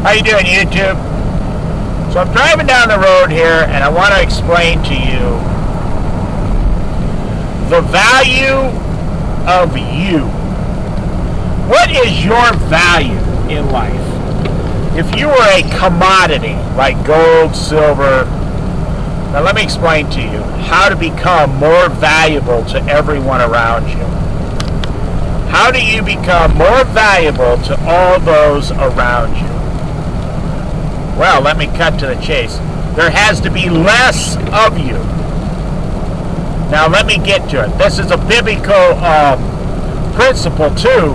How you doing, YouTube? So I'm driving down the road here, and I want to explain to you the value of you. What is your value in life? If you were a commodity like gold, silver, now let me explain to you how to become more valuable to everyone around you. How do you become more valuable to all those around you? Well, let me cut to the chase. There has to be less of you. Now let me get to it. This is a biblical principle too,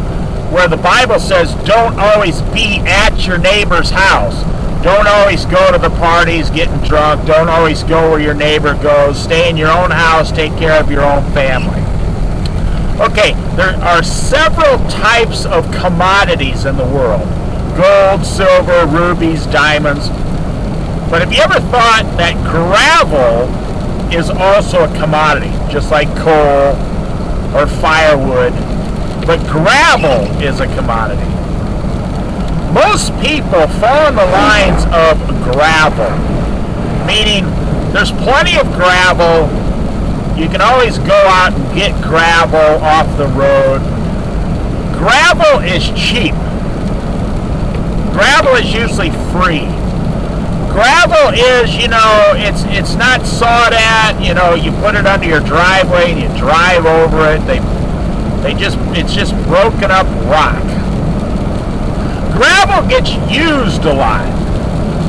where the Bible says don't always be at your neighbor's house. Don't always go to the parties getting drunk. Don't always go where your neighbor goes. Stay in your own house. Take care of your own family. Okay, there are several types of commodities in the world. Gold, silver, rubies, diamonds. But have you ever thought that gravel is also a commodity, just like coal or firewood? But gravel is a commodity. Most people fall in the lines of gravel, meaning there's plenty of gravel. You can always go out and get gravel off the road. Gravel is cheap. Gravel is usually free. Gravel is, it's not sawed at. You put it under your driveway and you drive over it. It's just broken up rock. Gravel gets used a lot.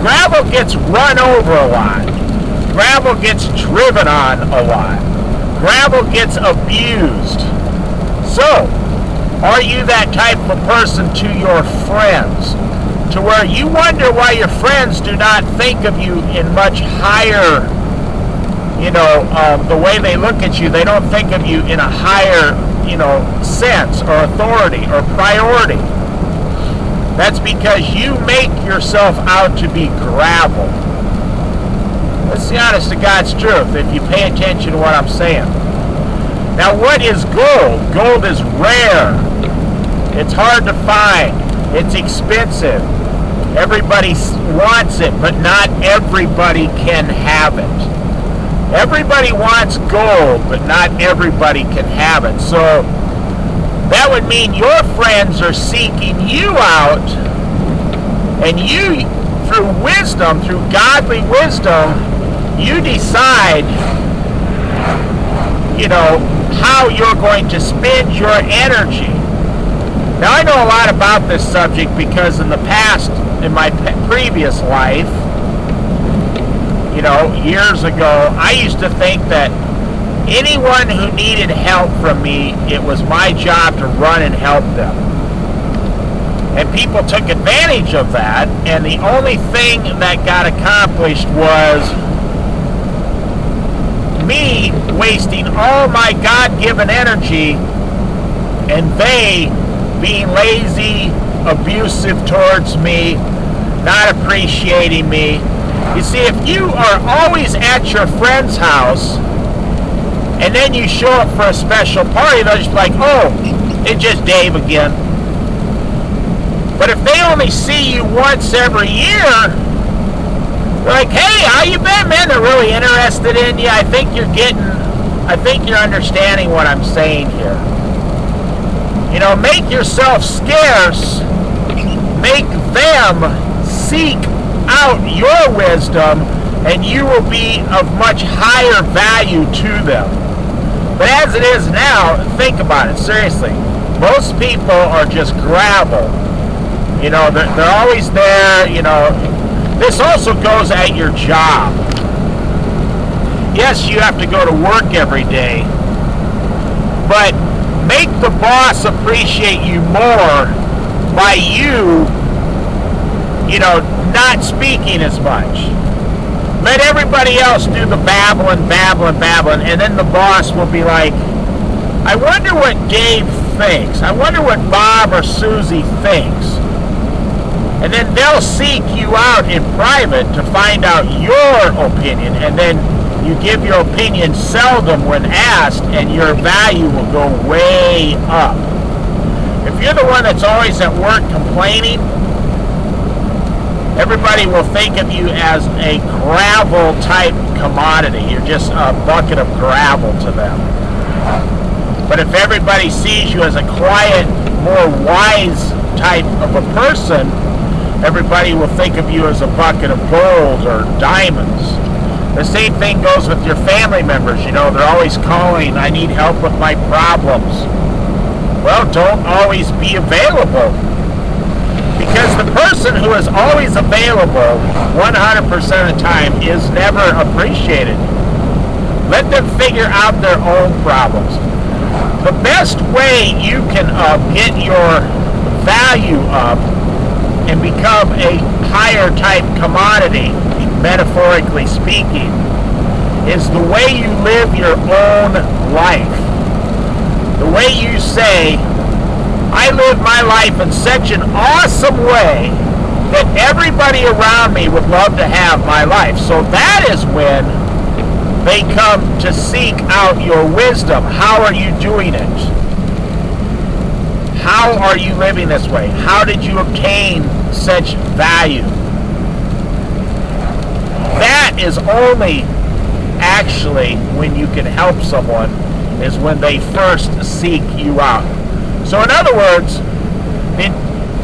Gravel gets run over a lot. Gravel gets driven on a lot. Gravel gets abused. So, are you that type of person to your friends? To where you wonder why your friends do not think of you in much higher, the way they look at you, they don't think of you in a higher, sense or authority or priority. That's because you make yourself out to be gravel. Let's be honest to God's truth, if you pay attention to what I'm saying. Now, what is gold? Gold is rare. It's hard to find. It's expensive. Everybody wants it, but not everybody can have it. Everybody wants gold, but not everybody can have it. So that would mean your friends are seeking you out, and you, through wisdom, through godly wisdom, you decide, how you're going to spend your energy. Now, I know a lot about this subject because in the past, in my previous life, years ago, I used to think that anyone who needed help from me, it was my job to run and help them. And people took advantage of that, and the only thing that got accomplished was me wasting all my God-given energy and they being lazy, abusive towards me, not appreciating me. You see, if you are always at your friend's house and then you show up for a special party, they'll just be like, oh, it's just Dave again. But if they only see you once every year, they're like, hey, how you been, man? They're really interested in you. I think you're understanding what I'm saying here. Make yourself scarce. Make them seek out your wisdom, and you will be of much higher value to them. But as it is now, think about it, seriously. Most people are just gravel. They're always there, This also goes at your job. Yes, you have to go to work every day, but make the boss appreciate you more by you, not speaking as much. Let everybody else do the babbling, and then the boss will be like, I wonder what Dave thinks. I wonder what Bob or Susie thinks. And then they'll seek you out in private to find out your opinion, and then you give your opinion seldom when asked, and your value will go way up. If you're the one that's always at work complaining, Everybody will think of you as a gravel type commodity. You're just a bucket of gravel to them. But if everybody sees you as a quiet, more wise type of a person, everybody will think of you as a bucket of gold or diamonds. The same thing goes with your family members. You know, they're always calling, I need help with my problems. Well, don't always be available. Because the person who is always available 100% of the time is never appreciated. Let them figure out their own problems. The best way you can get your value up and become a higher type commodity, metaphorically speaking, is the way you live your own life. The way you say, I live my life in such an awesome way that everybody around me would love to have my life. So that is when they come to seek out your wisdom. How are you doing it? How are you living this way? How did you obtain such value? That is only actually when you can help someone, is when they first seek you out. So in other words,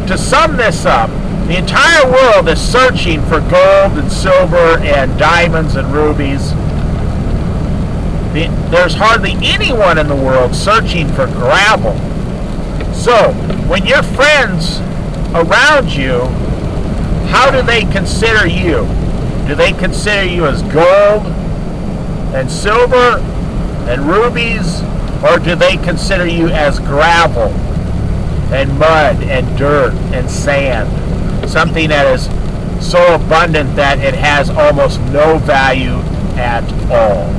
to sum this up, the entire world is searching for gold and silver and diamonds and rubies. There's hardly anyone in the world searching for gravel. So when your friends around you, how do they consider you? Do they consider you as gold and silver and rubies? Or do they consider you as gravel and mud and dirt and sand? Something that is so abundant that it has almost no value at all.